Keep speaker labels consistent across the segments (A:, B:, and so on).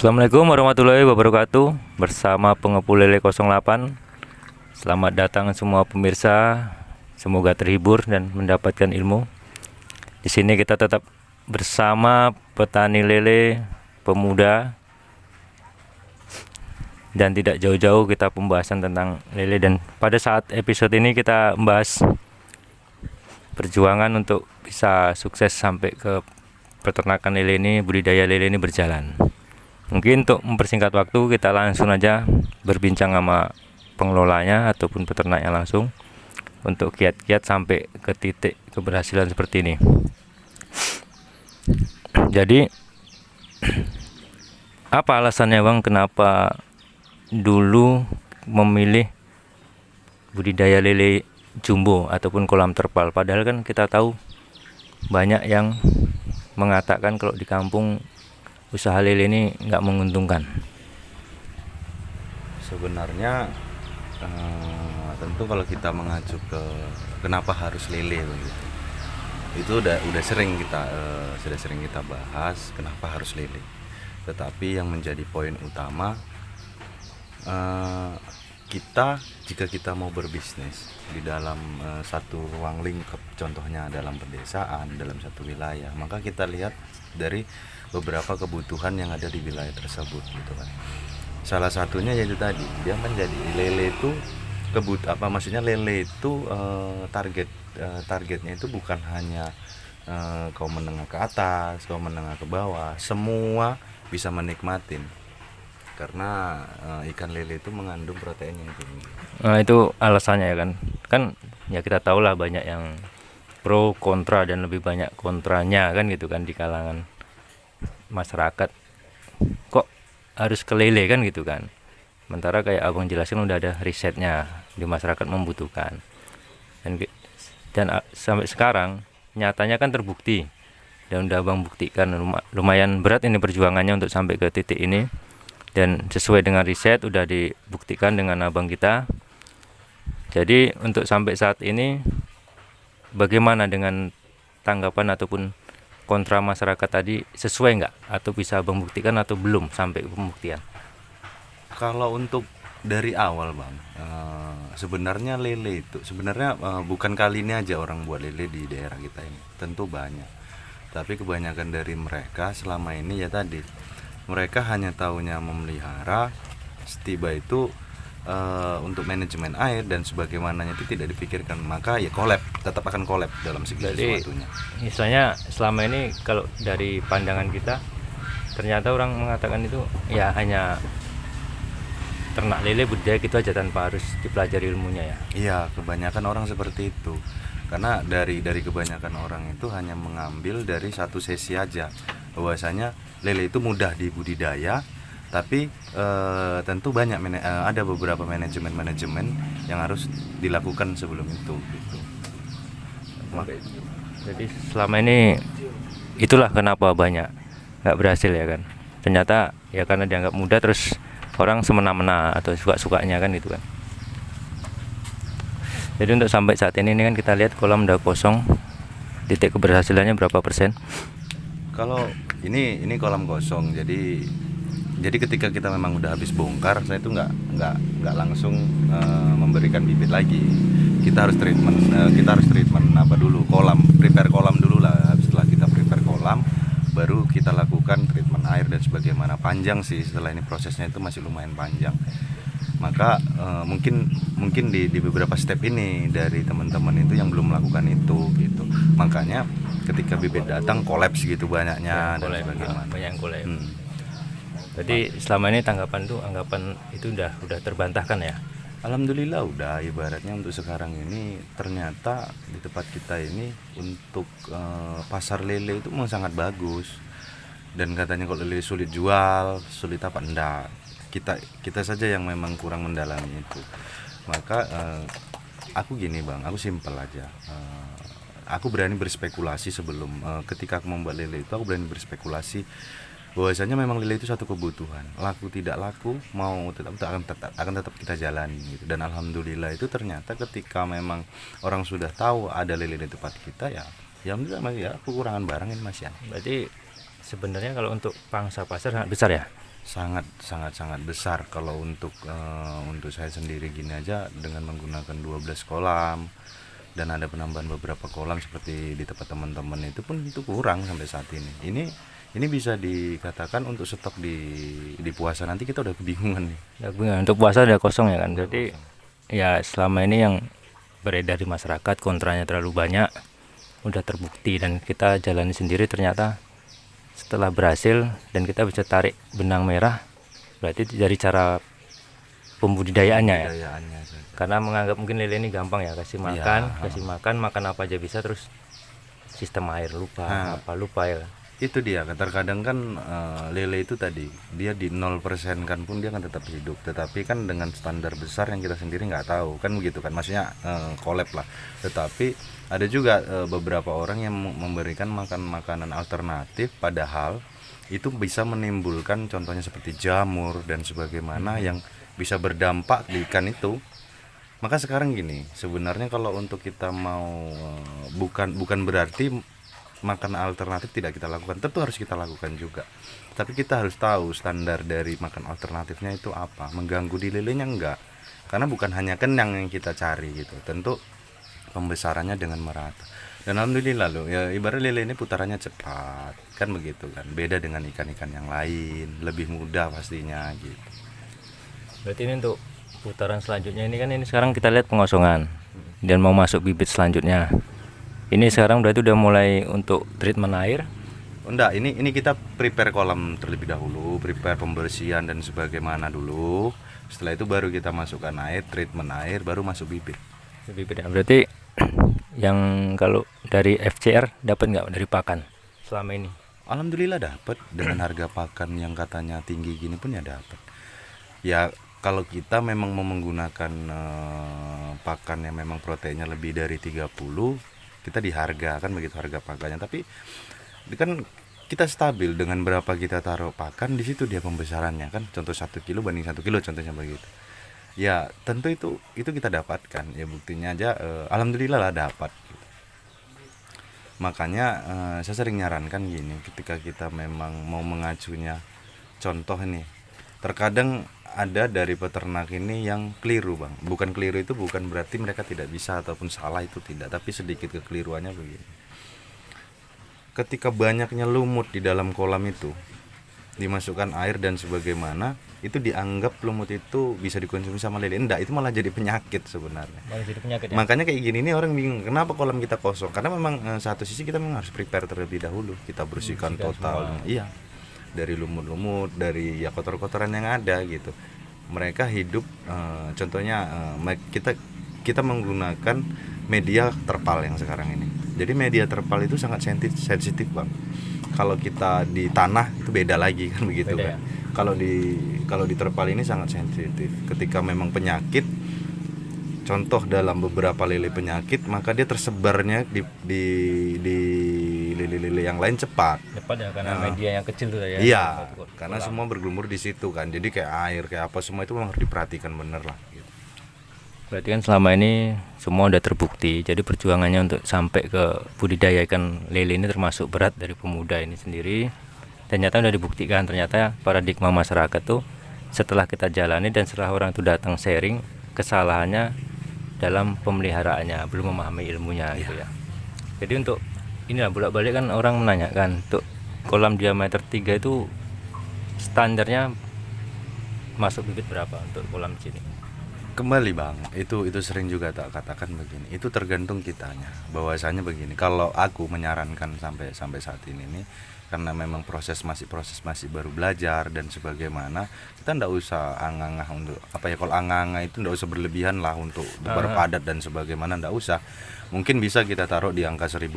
A: Assalamualaikum warahmatullahi wabarakatuh. Bersama Pengepul Lele 08. Selamat datang semua pemirsa. Semoga terhibur dan mendapatkan ilmu. Di sini kita tetap bersama petani lele pemuda, dan tidak jauh-jauh kita pembahasan tentang lele. Dan pada saat episode ini kita membahas perjuangan untuk bisa sukses sampai ke peternakan lele ini, budidaya lele ini berjalan. Mungkin untuk mempersingkat waktu, kita langsung aja berbincang sama pengelolanya ataupun peternaknya langsung untuk kiat-kiat sampai ke titik keberhasilan seperti ini. Jadi apa alasannya Bang, kenapa dulu memilih budidaya lele jumbo ataupun kolam terpal? Padahal kan kita tahu banyak yang mengatakan kalau di kampung usaha lele ini nggak menguntungkan.
B: Sebenarnya tentu kalau kita mengacu ke kenapa harus lele begitu, itu udah sering kita bahas kenapa harus lele. Tetapi yang menjadi poin utama, jika kita mau berbisnis di dalam satu ruang lingkup, contohnya dalam pedesaan, dalam satu wilayah, maka kita lihat dari beberapa kebutuhan yang ada di wilayah tersebut gitu kan. Salah satunya yaitu tadi dia menjadi lele itu lele itu targetnya itu bukan hanya kaum menengah ke atas, kaum menengah ke bawah, semua bisa menikmatin karena ikan lele itu mengandung protein yang tinggi.
A: Nah, itu alasannya ya kan ya kita tahu lah banyak yang pro kontra dan lebih banyak kontranya kan gitu kan di kalangan masyarakat. Kok harus ke lele kan gitu kan, sementara kayak abang jelaskan udah ada risetnya di masyarakat membutuhkan, dan sampai sekarang nyatanya kan terbukti dan udah abang buktikan. Lumayan berat ini perjuangannya untuk sampai ke titik ini, dan sesuai dengan riset udah dibuktikan dengan abang kita. Jadi untuk sampai saat ini bagaimana dengan tanggapan ataupun kontra masyarakat tadi, sesuai nggak, atau bisa abang buktikan atau belum sampai pembuktian?
B: Kalau untuk dari awal Bang, sebenarnya lele itu bukan kali ini aja orang buat lele di daerah kita ini, tentu banyak. Tapi kebanyakan dari mereka selama ini ya tadi, mereka hanya taunya memelihara, setiba itu untuk manajemen air dan sebagaimananya itu tidak dipikirkan, maka ya tetap akan kolab dalam segala sesuatunya.
A: Misalnya selama ini kalau dari pandangan kita, ternyata orang mengatakan itu ya hanya ternak lele budidaya gitu aja tanpa harus dipelajari ilmunya ya.
B: Iya, kebanyakan orang seperti itu. Karena dari kebanyakan orang itu hanya mengambil dari satu sesi aja, bahwasanya lele itu mudah dibudidaya, tapi tentu ada beberapa manajemen yang harus dilakukan sebelum itu gitu.
A: Jadi selama ini itulah kenapa banyak nggak berhasil ya kan, ternyata ya karena dianggap mudah, terus orang semena-mena atau suka-sukanya kan gitu kan. Jadi untuk sampai saat ini kan kita lihat kolam udah kosong, titik keberhasilannya berapa persen?
B: Kalau ini kolam kosong, jadi ketika kita memang udah habis bongkar, saya itu nggak langsung memberikan bibit lagi. Kita harus treatment apa dulu, prepare kolam dulu lah. Setelah kita prepare kolam, baru kita lakukan treatment air dan sebagaimana. Panjang sih, setelah ini prosesnya itu masih lumayan panjang. Maka mungkin di beberapa step ini dari teman-teman itu yang belum melakukan itu gitu. Makanya ketika bibit datang kolaps gitu banyaknya dan sebagainya.
A: Banyak yang kolab. Jadi selama ini anggapan itu udah terbantahkan ya.
B: Alhamdulillah udah, ibaratnya untuk sekarang ini ternyata di tempat kita ini untuk pasar lele itu memang sangat bagus. Dan katanya kalau lele sulit jual, sulit apa, enggak. Kita saja yang memang kurang mendalami itu. Maka aku gini Bang, aku simpel aja. Aku berani berspekulasi sebelum ketika aku membuat lele itu, aku berani berspekulasi bahwasanya memang lele itu satu kebutuhan, laku tidak laku mau akan tetap kita jalani gitu. Dan alhamdulillah itu ternyata ketika memang orang sudah tahu ada lele di tempat kita, ya alhamdulillah ya kekurangan barang ini Mas ya.
A: Berarti sebenarnya kalau untuk pangsa pasar sangat besar ya.
B: sangat sangat sangat besar. Kalau untuk saya sendiri gini aja dengan menggunakan 12 kolam dan ada penambahan beberapa kolam seperti di tempat teman-teman itu pun itu kurang sampai saat ini. Ini bisa dikatakan untuk stok di puasa nanti kita udah kebingungan nih.
A: Untuk puasa udah kosong ya kan. Berarti ya selama ini yang beredar di masyarakat kontranya terlalu banyak, udah terbukti dan kita jalani sendiri. Ternyata setelah berhasil dan kita bisa tarik benang merah, berarti dari cara pembudidayaannya ya.
B: Budayaannya saja.
A: Karena menganggap mungkin lele ini gampang ya, kasih makan apa aja bisa, terus sistem air lupa, apa lupa ya.
B: Itu dia, terkadang kan lele itu tadi dia di 0% kan pun dia kan tetap hidup, tetapi kan dengan standar besar yang kita sendiri nggak tahu kan begitu kan, maksudnya collab lah. Tetapi ada juga beberapa orang yang memberikan makanan alternatif, padahal itu bisa menimbulkan contohnya seperti jamur dan sebagaimana yang bisa berdampak di ikan itu. Maka sekarang gini, sebenarnya kalau untuk kita mau bukan berarti makan alternatif tidak kita lakukan, tentu harus kita lakukan juga. Tapi kita harus tahu standar dari makan alternatifnya itu apa, mengganggu di lelenya enggak. Karena bukan hanya kenyang yang kita cari gitu, tentu pembesarannya dengan merata. Dan alhamdulillah loh, ya ibarat lele ini putarannya cepat, kan begitu kan. Beda dengan ikan-ikan yang lain, lebih mudah pastinya gitu.
A: Berarti ini untuk putaran selanjutnya ini kan, ini sekarang kita lihat pengosongan dan mau masuk bibit selanjutnya. Ini sekarang berarti udah mulai untuk treatment air.
B: Enggak, ini kita prepare kolam terlebih dahulu, prepare pembersihan dan sebagaimana dulu. Setelah itu baru kita masukkan air, treatment air, baru masuk bibit.
A: Bibit ya. Berarti yang kalau dari FCR dapat nggak dari pakan selama ini?
B: Alhamdulillah dapat, dengan harga pakan yang katanya tinggi gini pun ya dapat. Ya kalau kita memang mau menggunakan pakan yang memang proteinnya lebih dari 30, kita di harga kan begitu harga pakannya. Tapi kan kita stabil dengan berapa kita taruh pakan, di situ dia pembesarannya kan. Contoh 1 kilo banding 1 kilo contohnya begitu. Ya tentu itu kita dapatkan. Ya buktinya aja alhamdulillah lah dapat gitu. Makanya saya sering nyarankan gini, ketika kita memang mau mengacunya, contoh nih, terkadang ada dari peternak ini yang keliru bang. Bukan keliru itu bukan berarti mereka tidak bisa ataupun salah, itu tidak, tapi sedikit kekeliruannya begini. Ketika banyaknya lumut di dalam kolam itu, dimasukkan air dan sebagaimana, itu dianggap lumut itu bisa dikonsumsi sama lele. Enggak, itu malah jadi penyakit sebenarnya.
A: Malah jadi penyakit ya?
B: Makanya kayak gini nih orang bingung, kenapa kolam kita kosong. Karena memang satu sisi kita memang harus prepare terlebih dahulu, kita bersihkan total. Iya, dari lumut-lumut, dari ya kotor-kotoran yang ada gitu. Mereka hidup contohnya kita menggunakan media terpal yang sekarang ini. Jadi media terpal itu sangat sensitif bang. Kalau kita di tanah itu beda lagi kan begitu beda, kan. Ya? Kalau di terpal ini sangat sensitif. Ketika memang penyakit, contoh dalam beberapa lele penyakit, maka dia tersebarnya di lele-lele yang lain cepat
A: ya, karena media yang kecil tuh ya.
B: Iya, karena semua bergelumur di situ kan. Jadi kayak air, kayak apa, semua itu memang harus diperhatikan bener lah gitu.
A: Berarti kan selama ini semua udah terbukti. Jadi perjuangannya untuk sampai ke budidaya ikan lele ini termasuk berat dari pemuda ini sendiri. Ternyata udah dibuktikan, ternyata paradigma masyarakat tuh setelah kita jalani dan setelah orang itu datang sharing kesalahannya dalam pemeliharaannya, belum memahami ilmunya gitu ya. Jadi untuk inilah bolak-balik kan orang menanyakan, untuk kolam diameter 3 itu standarnya masuk bibit berapa untuk kolam sini?
B: Kembali bang, itu sering juga tak katakan begini, itu tergantung kitanya. Bahwasanya begini, kalau aku menyarankan sampai saat ini nih, karena memang proses masih baru belajar dan sebagaimana, kita ndak usah angangah untuk apa ya, kalau angangah itu ndak usah berlebihan lah untuk berpadat dan sebagaimana, ndak usah. Mungkin bisa kita taruh di angka 1.500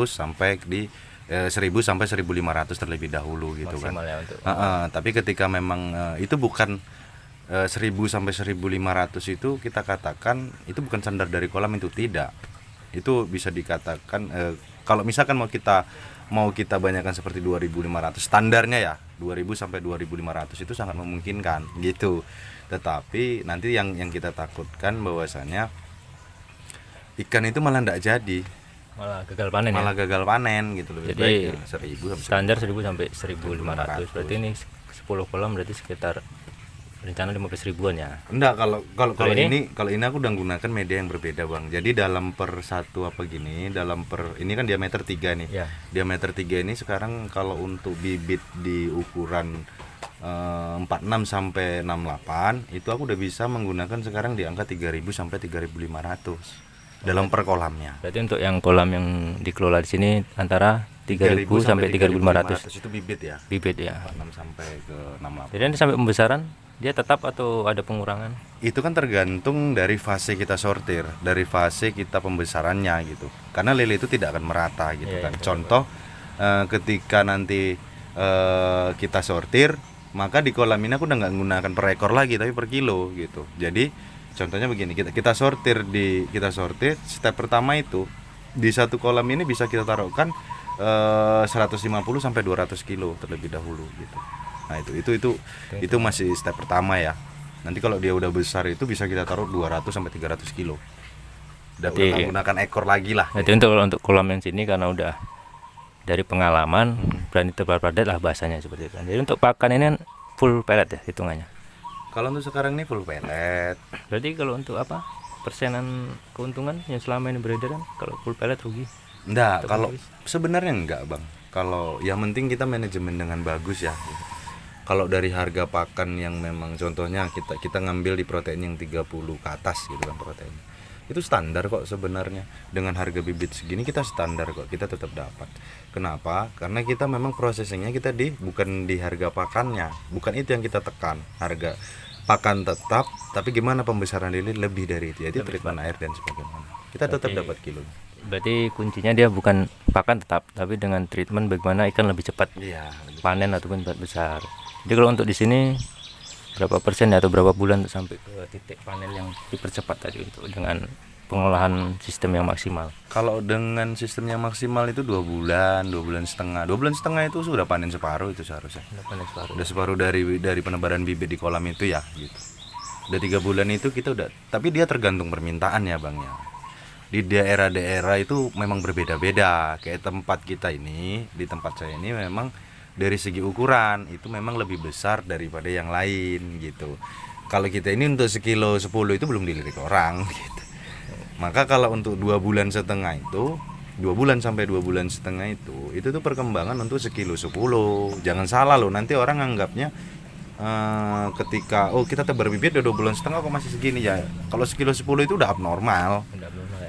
B: sampai di 1.000 sampai 1.500 terlebih dahulu gitu kan. Ya untuk tapi ketika memang itu bukan 1.000 sampai 1.500 itu kita katakan itu bukan standar dari kolam, itu tidak. Itu bisa dikatakan kalau misalkan mau kita banyakkan seperti 2.500 standarnya ya, 2.000 sampai 2.500 itu sangat memungkinkan gitu. Tetapi nanti yang kita takutkan bahwasanya ikan itu malah tidak jadi,
A: malah gagal panen,
B: gagal panen gitu loh.
A: Jadi
B: 1.000
A: standar 1.000 sampai 1.500. Berarti ini 10 kolam berarti sekitar rencana 15 ribuan ya.
B: Enggak, kalau
A: Kalau ini?
B: ini aku udah gunakan media yang berbeda bang. Jadi dalam per satu apa gini, ini kan diameter 3 nih.
A: Ya.
B: Diameter 3 ini sekarang kalau untuk bibit di ukuran 46 sampai 68 itu aku udah bisa menggunakan sekarang di angka 3.000 sampai 3.500 dalam per kolamnya.
A: Berarti untuk yang kolam yang dikelola di sini antara 3.000 sampai 3.500
B: itu bibit ya.
A: bibit ya.
B: 46 sampai ke 68.
A: Jadi nanti sampai pembesaran dia tetap atau ada pengurangan?
B: Itu kan tergantung dari fase kita sortir, dari fase kita pembesarannya gitu. Karena lele itu tidak akan merata gitu kan. Contoh ketika nanti kita sortir, maka di kolam ini aku udah nggak menggunakan per ekor lagi tapi per kilo gitu. Jadi contohnya begini, kita sortir step pertama itu di satu kolam ini bisa kita taruhkan 150 sampai 200 kilo terlebih dahulu gitu. Nah itu masih step pertama ya. Nanti kalau dia udah besar itu bisa kita taruh 200 sampai 300 kilo. Udah menggunakan ekor lagi lah.
A: Jadi untuk kolam yang sini karena udah dari pengalaman berani terpapar lah bahasanya seperti itu. Jadi untuk pakan ini kan full pellet ya hitungannya.
B: Kalau untuk sekarang ini full pellet.
A: Berarti kalau untuk apa? Persenan keuntungan yang selama ini beredar kan kalau full pellet rugi.
B: Enggak, kalau sebenarnya enggak, Bang. Kalau yang penting kita manajemen dengan bagus ya. Kalau dari harga pakan yang memang contohnya kita ngambil di protein yang 30 ke atas gitu kan protein. Itu standar kok sebenarnya. Dengan harga bibit segini kita standar kok, kita tetap dapat. Kenapa? Karena kita memang prosesnya kita bukan di harga pakannya, bukan itu yang kita tekan. Harga pakan tetap, tapi gimana pembesaran lele lebih dari itu. Jadi treatment air dan sebagainya. Kita tetap dapat kilo.
A: Berarti kuncinya dia bukan pakan tetap, tapi dengan treatment bagaimana ikan lebih cepat panen ataupun besar. Jadi kalau untuk di sini berapa persen atau berapa bulan untuk sampai ke titik panen yang dipercepat tadi untuk dengan pengolahan sistem yang maksimal?
B: Kalau dengan sistem yang maksimal itu 2 bulan setengah. 2 bulan setengah itu sudah panen separuh itu seharusnya. Udah separuh dari penebaran bibit di kolam itu ya gitu. Udah 3 bulan itu kita udah, tapi dia tergantung permintaan ya Bang ya. Di daerah-daerah itu memang berbeda-beda. Kayak tempat kita ini, di tempat saya ini memang dari segi ukuran itu memang lebih besar daripada yang lain gitu. Kalau kita ini untuk sekilo 10 itu belum dilirik orang gitu. Maka kalau untuk 2 bulan setengah itu 2 bulan sampai 2 bulan setengah itu tuh perkembangan untuk sekilo 10. Jangan salah loh, nanti orang anggapnya ketika kita tebar bibit udah 2 bulan setengah kok masih segini ya. Kalau sekilo 10 itu udah abnormal.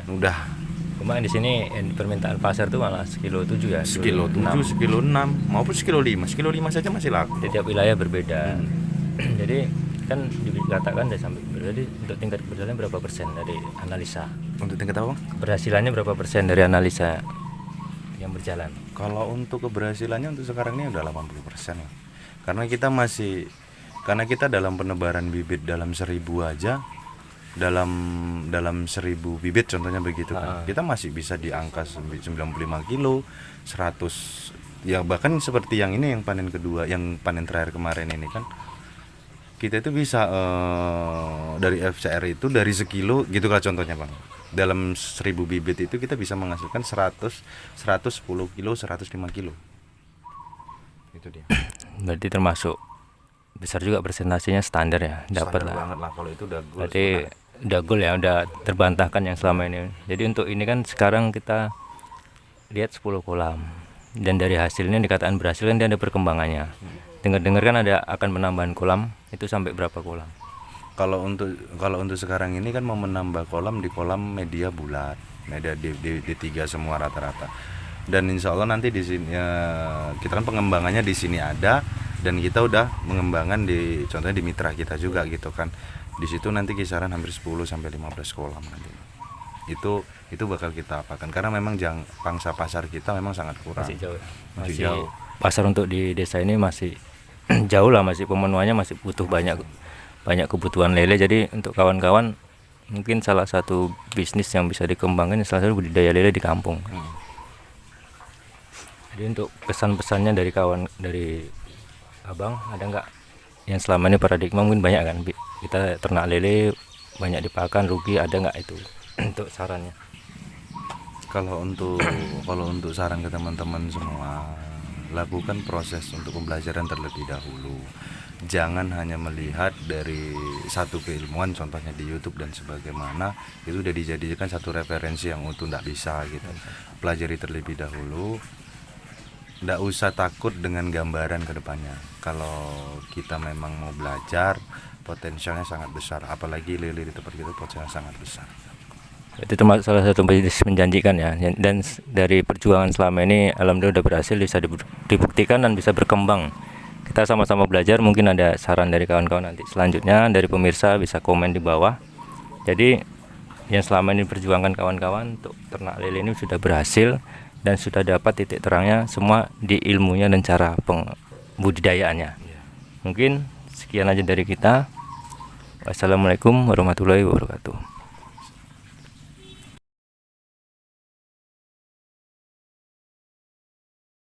B: Udah.
A: Cuma di sini permintaan pasar tuh malah sekilo 7 ya.
B: Sekilo 7, sekilo 6, maupun sekilo 5. Sekilo 5 saja masih laku.
A: Di tiap wilayah berbeda. Jadi kan dikatakan udah sampai, jadi untuk tingkat keberhasilan berapa persen dari analisa?
B: Untuk tingkat apa?
A: Keberhasilannya berapa persen dari analisa yang berjalan?
B: Kalau untuk keberhasilannya untuk sekarang ini udah 80% ya. Karena kita dalam penebaran bibit dalam 1000 aja, dalam 1000 bibit contohnya begitu kan. Kita masih bisa di angka 95 kilo, 100 ya, bahkan seperti yang ini yang panen kedua, yang panen terakhir kemarin ini kan. Kita itu bisa dari FCR itu dari sekilo gitu kan contohnya Bang. Dalam 1000 bibit itu kita bisa menghasilkan 110 kilo, 105 kilo. Itu dia.
A: Berarti termasuk besar juga persentasenya, standar ya, dapat lah.
B: Banget lah kalau itu udah goal.
A: Berarti udah goal ya, udah terbantahkan yang selama ini. Jadi untuk ini kan sekarang kita lihat 10 kolam dan dari hasilnya dikatakan berhasil kan dia ada perkembangannya. Dengar-dengar kan ada akan penambahan kolam, itu sampai berapa kolam?
B: Kalau untuk sekarang ini kan mau menambah kolam di kolam media bulat, media D3 semua rata-rata. Dan insya Allah nanti di sini kita kan pengembangannya di sini ada, dan kita udah mengembangkan contohnya di mitra kita juga gitu kan. Di situ nanti kisaran hampir 10 sampai 15 kolam nanti. Itu bakal kita apakan karena memang pangsa pasar kita memang sangat kurang.
A: Masih jauh.
B: Masih jauh.
A: Pasar untuk di desa ini masih jauh lah, masih pemenuhannya masih butuh banyak kebutuhan lele. Jadi untuk kawan-kawan mungkin salah satu bisnis yang bisa dikembangkan salah satu budidaya lele di kampung. Jadi untuk pesan-pesannya dari abang ada nggak yang selama ini paradigma mungkin banyak kan kita ternak lele banyak dipakan rugi, ada nggak itu untuk sarannya?
B: Kalau untuk saran ke teman-teman semua lakukan proses untuk pembelajaran terlebih dahulu. Jangan hanya melihat dari satu keilmuan, contohnya di YouTube dan sebagaimana, itu udah dijadikan satu referensi yang utuh, nggak bisa gitu. Pelajari terlebih dahulu, nggak usah takut dengan gambaran ke depannya. Kalau kita memang mau belajar, potensialnya sangat besar, apalagi lele di tempat kita potensialnya sangat besar.
A: Itu termasuk salah satu bisnis menjanjikan ya. Dan dari perjuangan selama ini alhamdulillah udah berhasil, bisa dibuktikan dan bisa berkembang. Kita sama-sama belajar. Mungkin ada saran dari kawan-kawan nanti selanjutnya, dari pemirsa bisa komen di bawah. Jadi yang selama ini perjuangkan kawan-kawan untuk ternak lele ini sudah berhasil dan sudah dapat titik terangnya semua di ilmunya dan cara pembudidayaannya. Mungkin sekian aja dari kita. Wassalamualaikum warahmatullahi wabarakatuh.